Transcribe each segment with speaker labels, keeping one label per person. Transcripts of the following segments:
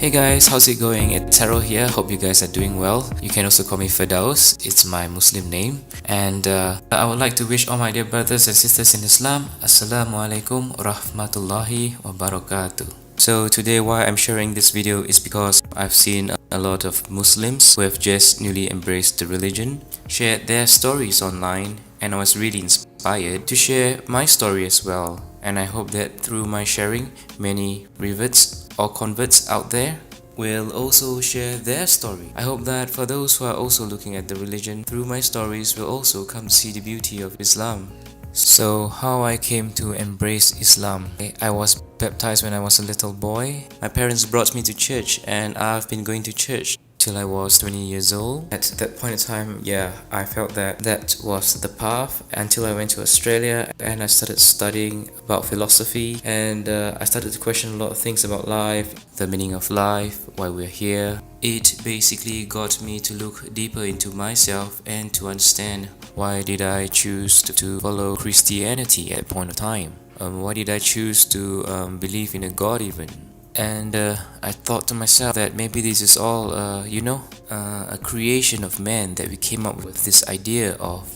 Speaker 1: Hey guys, how's it going? It's Taro here. Hope you guys are doing well. You can also call me Firdaus. It's my Muslim name. And I would like to wish all my dear brothers and sisters in Islam, Assalamu alaikum rahmatullahi wabarakatuh. So today why I'm sharing this video is because I've seen a lot of Muslims who have just newly embraced the religion shared their stories online, and I was really inspired to share my story as well. And I hope that through my sharing, many reverts or converts out there will also share their story. I hope that for those who are also looking at the religion through my stories will also come to see the beauty of Islam. So how I came to embrace Islam. I was baptized when I was a little boy. My parents brought me to church and I've been going to church till I was 20 years old. At that point in time, I felt that that was the path until I went to Australia and I started studying about philosophy, and I started to question a lot of things about life, the meaning of life, why we're here. It basically got me to look deeper into myself and to understand why did I choose to follow Christianity at that point of time. Why did I choose to believe in a God even? And I thought to myself that maybe this is all, a creation of man, that we came up with this idea of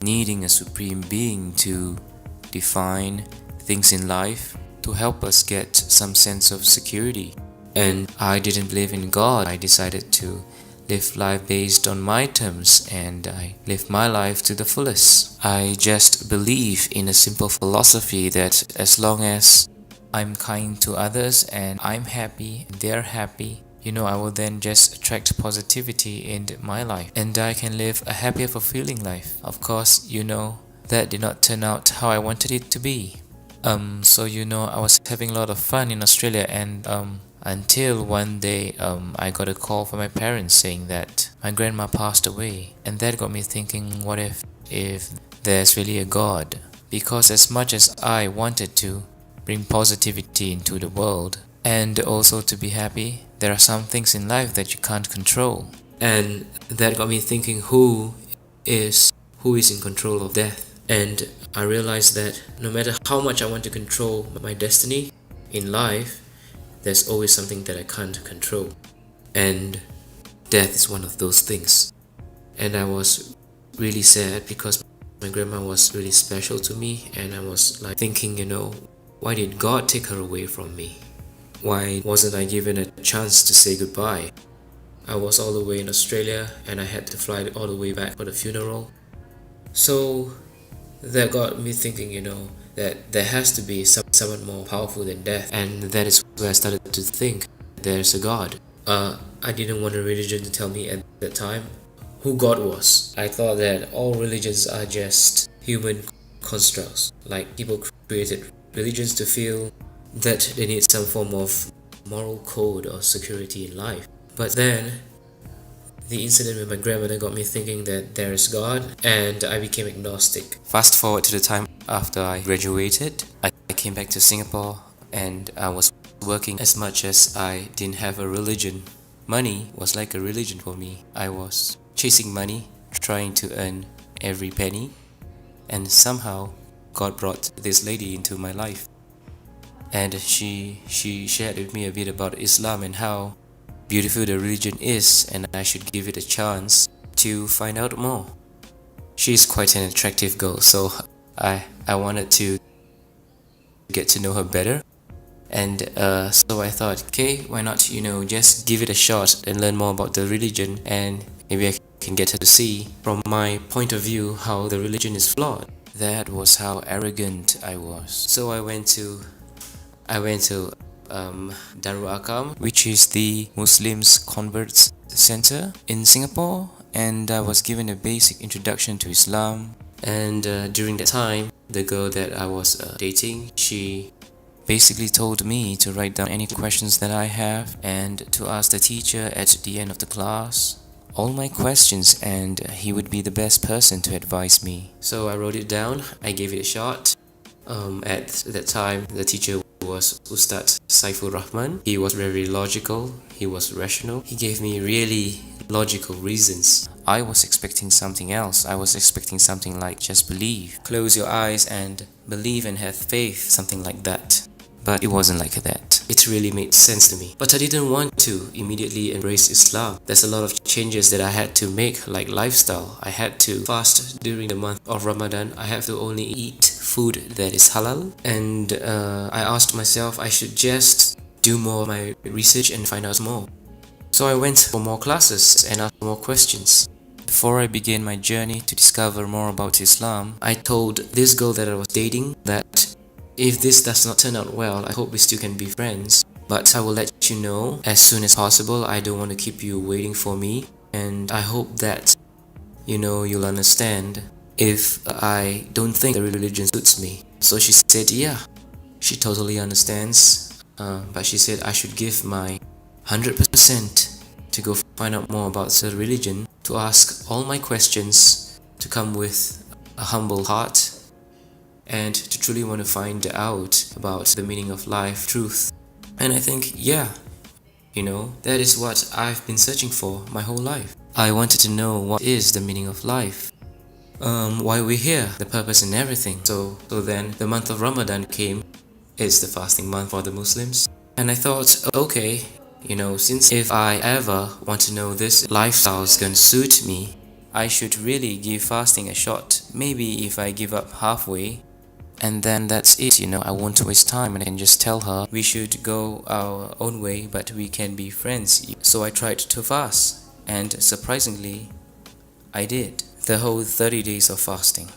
Speaker 1: needing a supreme being to define things in life, to help us get some sense of security. And I didn't believe in God. I decided to live life based on my terms, and I live my life to the fullest. I just believe in a simple philosophy that as long as I'm kind to others and I'm happy, they're happy, I will then just attract positivity in my life and I can live a happier, fulfilling life. Of course, that did not turn out how I wanted it to be. I was having a lot of fun in Australia, and until one day I got a call from my parents saying that my grandma passed away, and that got me thinking, what if there's really a God? Because as much as I wanted to bring positivity into the world and also to be happy, there are some things in life that you can't control. And that got me thinking, who is in control of death? And I realized that no matter how much I want to control my destiny in life, there's always something that I can't control, and death is one of those things. And I was really sad because my grandma was really special to me, and I was like thinking, why did God take her away from me? Why wasn't I given a chance to say goodbye? I was all the way in Australia and I had to fly all the way back for the funeral. So that got me thinking, that there has to be someone more powerful than death. And that is where I started to think there's a God. I didn't want a religion to tell me at that time who God was. I thought that all religions are just human constructs, like people created religions to feel that they need some form of moral code or security in life. But then the incident with my grandmother got me thinking that there is God, and I became agnostic. Fast forward to the time after I graduated, I came back to Singapore and I was working. As much as I didn't have a religion, money was like a religion for me. I was chasing money, trying to earn every penny, and somehow God brought this lady into my life. And she shared with me a bit about Islam and how beautiful the religion is, and I should give it a chance to find out more. She's quite an attractive girl, so I wanted to get to know her better. And so I thought, okay, why not, just give it a shot and learn more about the religion, and maybe I can get her to see from my point of view how the religion is flawed. That was how arrogant I was. So I went to Darul Akam, which is the Muslims Converts Center in Singapore, and I was given a basic introduction to Islam. And during that time, the girl that I was dating, she basically told me to write down any questions that I have and to ask the teacher at the end of the class all my questions, and he would be the best person to advise me. So I wrote it down, I gave it a shot. At that time, the teacher was Ustad Saiful Rahman. He was very logical, he was rational, he gave me really logical reasons. I was expecting something else. I was expecting something like just believe, close your eyes and believe and have faith, something like that. but it wasn't like that. It really made sense to me. But I didn't want to immediately embrace Islam. There's a lot of changes that I had to make, like lifestyle. I had to fast during the month of Ramadan. I have to only eat food that is halal. And I asked myself I should just do more of my research and find out more. So I went for more classes and asked more questions. Before I began my journey to discover more about Islam, I told this girl that I was dating that if this does not turn out well, I hope we still can be friends. But I will let you know as soon as possible. I don't want to keep you waiting for me. And I hope that, you'll understand if I don't think the religion suits me. So she said, yeah, she totally understands. But she said I should give my 100% to go find out more about the religion, to ask all my questions, to come with a humble heart, and to truly want to find out about the meaning of life, truth. And I think, yeah, that is what I've been searching for my whole life. I wanted to know what is the meaning of life, why we're here, the purpose and everything. So then the month of Ramadan came. It's the fasting month for the Muslims. And I thought, okay, since if I ever want to know this lifestyle is gonna suit me, I should really give fasting a shot. Maybe if I give up halfway, and then that's it, I won't waste time and I can just tell her we should go our own way, but we can be friends. So I tried to fast, and surprisingly, I did the whole 30 days of fasting.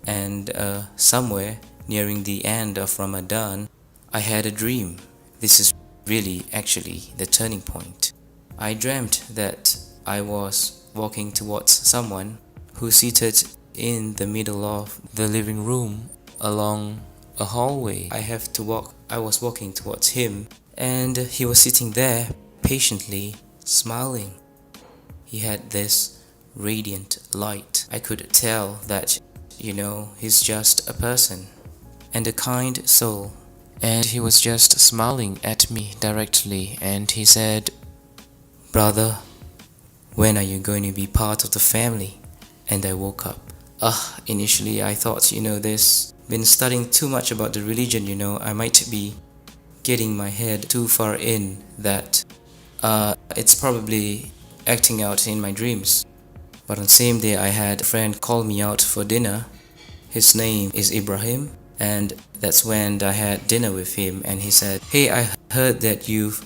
Speaker 1: And somewhere nearing the end of Ramadan, I had a dream. This is really actually the turning point. I dreamt that I was walking towards someone who seated in the middle of the living room along a hallway. I was walking towards him, and he was sitting there patiently smiling. He had this radiant light. I could tell that, he's just a person and a kind soul. And he was just smiling at me directly, and he said, "Brother, when are you going to be part of the family?" And I woke up. Initially I thought, this been studying too much about the religion, I might be getting my head too far in that it's probably acting out in my dreams. But on the same day, I had a friend call me out for dinner. His name is Ibrahim, and that's when I had dinner with him, and he said, "Hey, I heard that you've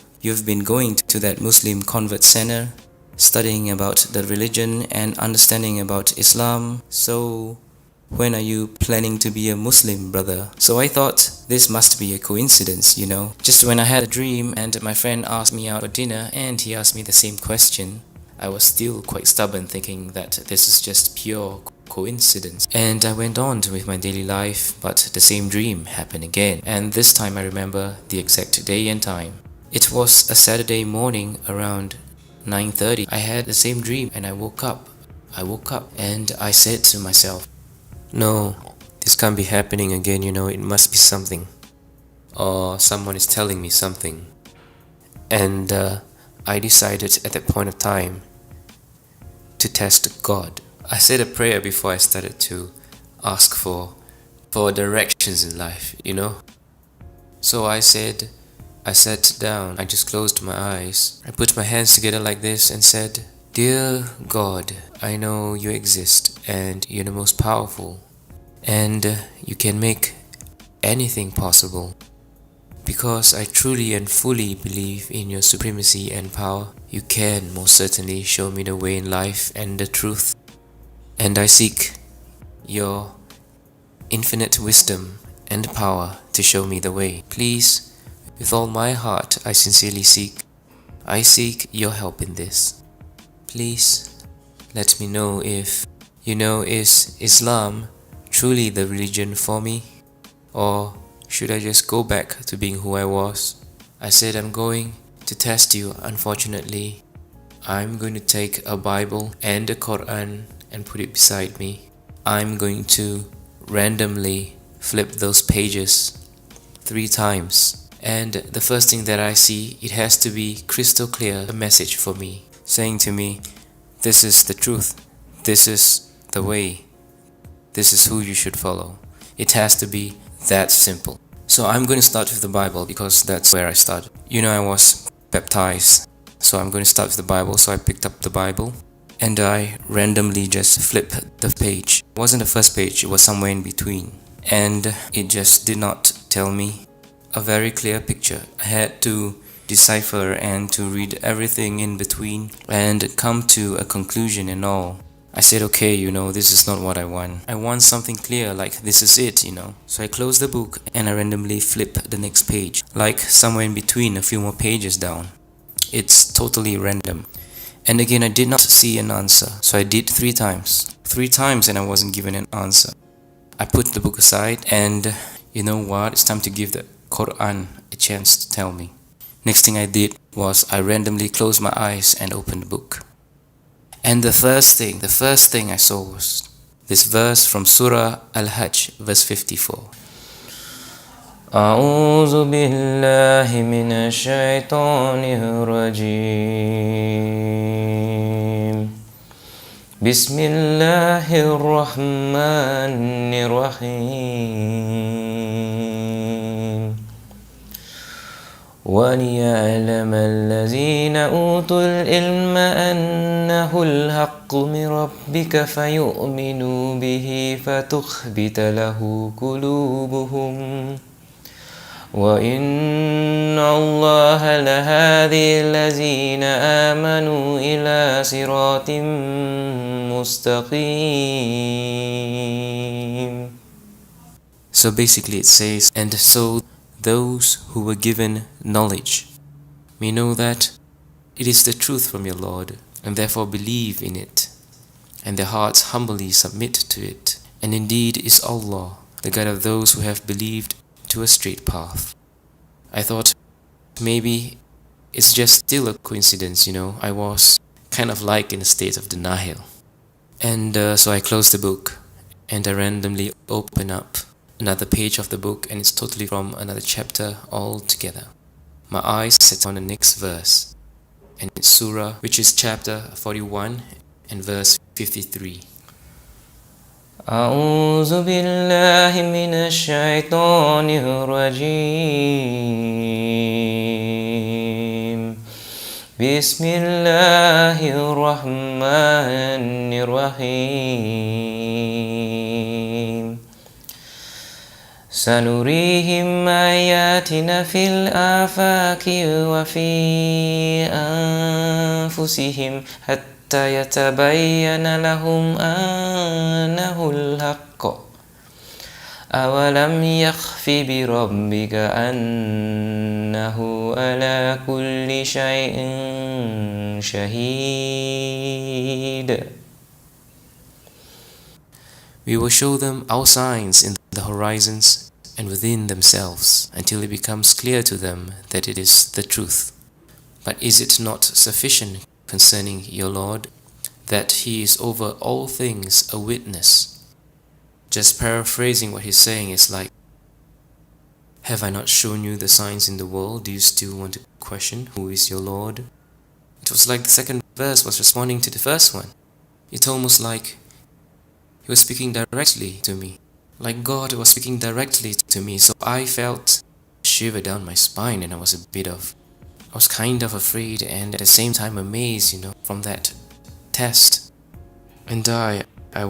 Speaker 1: been going to that Muslim convert center, studying about the religion and understanding about Islam. So when are you planning to be a Muslim, brother?" So I thought this must be a coincidence, Just when I had a dream and my friend asked me out for dinner and he asked me the same question, I was still quite stubborn, thinking that this is just pure coincidence. And I went on with my daily life, but the same dream happened again. And this time I remember the exact day and time. It was a Saturday morning around 9:30. I had the same dream and I woke up and I said to myself, "No, this can't be happening again, it must be something. Or someone is telling me something." And I decided at that point of time to test God. I said a prayer before I started to ask for directions in life, So I sat down, I just closed my eyes. I put my hands together like this and said, "Dear God, I know you exist and you're the most powerful, and you can make anything possible. Because I truly and fully believe in your supremacy and power, you can most certainly show me the way in life and the truth. And I seek your infinite wisdom and power to show me the way. Please, with all my heart, I sincerely seek your help in this. Please, let me know if, is Islam truly the religion for me? Or should I just go back to being who I was?" I said, "I'm going to test you. Unfortunately, I'm going to take a Bible and a Quran and put it beside me. I'm going to randomly flip those pages 3 times. And the first thing that I see, it has to be crystal clear, a message for me, saying to me, this is the truth, this is the way, this is who you should follow. It has to be that simple." So I'm going to start with the Bible because that's where I started. I was baptized, so I'm going to start with the Bible. So I picked up the Bible and I randomly just flipped the page. It wasn't the first page, it was somewhere in between. And it just did not tell me a very clear picture. I had to decipher and to read everything in between and come to a conclusion and all. I said, okay, this is not what I want. I want something clear, like this is it. So I closed the book and I randomly flipped the next page, like somewhere in between, a few more pages down. It's totally random. And again, I did not see an answer. So I did 3 times. 3 times and I wasn't given an answer. I put the book aside and you know what? It's time to give the Quran a chance to tell me. Next thing I did was I randomly closed my eyes and opened the book. And the first thing I saw was this verse from Surah Al-Hajj, verse 54. أعوذ بالله من الشيطان الرجيم بسم الله الرحمن الرحيم وليعلم الذين أوتوا العلم أنه الحق من ربك فيؤمنوا به فتخبت له قلوبهم وإن الله لهادي الذين آمنوا إلى صراط مستقيم. So basically it says, and so those who were given knowledge may know that it is the truth from your Lord, and therefore believe in it, and their hearts humbly submit to it. And indeed is Allah, the guide of those who have believed to a straight path. I thought maybe it's just still a coincidence, I was kind of like in a state of denial. And so I closed the book and I randomly opened up another page of the book, and it's totally from another chapter altogether. My eyes set on the next verse, and it's Surah, which is chapter 41 and verse 53. أعوذ بالله من الشيطان الرجيم بسم الله الرحمن الرحيم سنريهم آياتنا في الآفاق وفي أنفسهم حتى يتبين لهم أنه الحق أولم يخف بربك أنه على كل شيء شهيد. We will show them our signs in the horizons and within themselves until it becomes clear to them that it is the truth. But is it not sufficient concerning your Lord that He is over all things a witness? Just paraphrasing what he's saying is like, have I not shown you the signs in the world? Do you still want to question who is your Lord? It was like the second verse was responding to the first one. It's almost like He was speaking directly to me, like God was speaking directly to me. So I felt a shiver down my spine, and I was kind of afraid and at the same time amazed, from that test. And I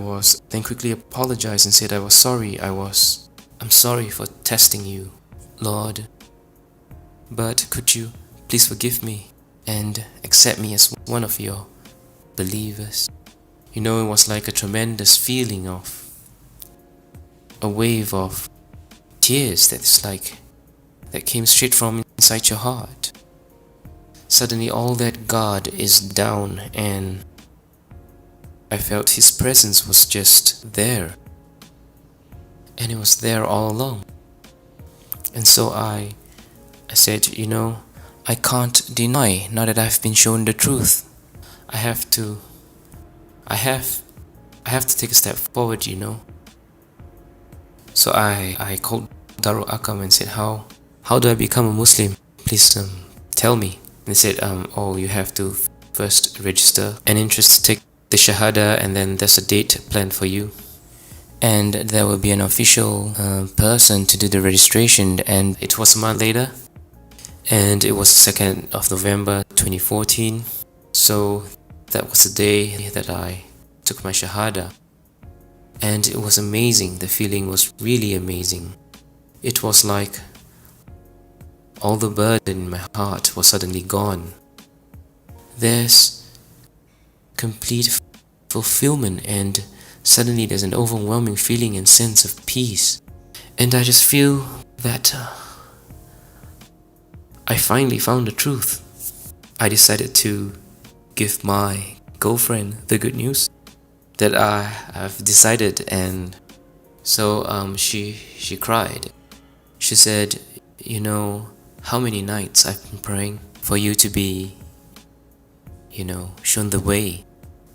Speaker 1: was then quickly apologized and said I was sorry. I'm sorry for testing you, Lord. But could you please forgive me and accept me as one of your believers? It was like a tremendous feeling of a wave of tears that came straight from inside your heart. Suddenly all that guard is down, and I felt His presence was just there, and it was there all along. And so I said, I can't deny now that I've been shown the truth. I have to take a step forward, So I called Darul Akam and said, how do I become a Muslim? Please tell me. And they said, you have to first register an interest to take the Shahada, and then there's a date planned for you. and there will be an official person to do the registration, and it was a month later, and it was 2nd of November 2014. So that was the day that I took my Shahada, and it was amazing. The feeling was really amazing. It was like all the burden in my heart was suddenly gone. There's complete fulfillment, and suddenly there's an overwhelming feeling and sense of peace. And I just feel that I finally found the truth. I decided to give my girlfriend the good news that I have decided, and so she cried. She said, you know, how many nights I've been praying for you to be, shown the way,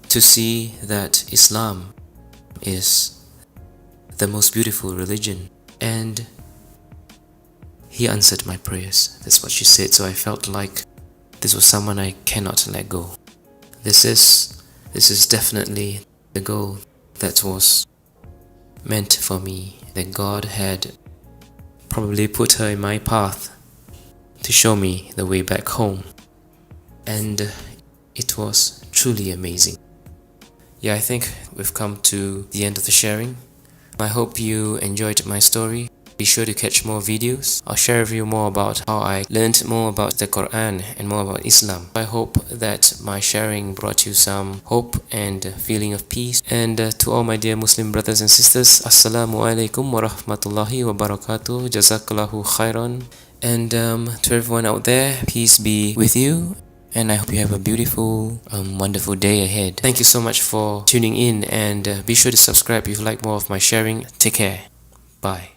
Speaker 1: to see that Islam is the most beautiful religion, and he answered my prayers. That's what she said. So I felt like this was someone I cannot let go. This is definitely the goal that was meant for me, that God had probably put her in my path to show me the way back home, and it was truly amazing. Yeah, I think we've come to the end of the sharing. I hope you enjoyed my story. Be sure to catch more videos. I'll share with you more about how I learned more about the Quran and more about Islam. I hope that my sharing brought you some hope and feeling of peace. And to all my dear Muslim brothers and sisters, Assalamu alaikum wa rahmatullahi wa barakatuh. Jazakallahu khairan. And to everyone out there, peace be with you. And I hope you have a beautiful, wonderful day ahead. Thank you so much for tuning in, and be sure to subscribe if you like more of my sharing. Take care. Bye.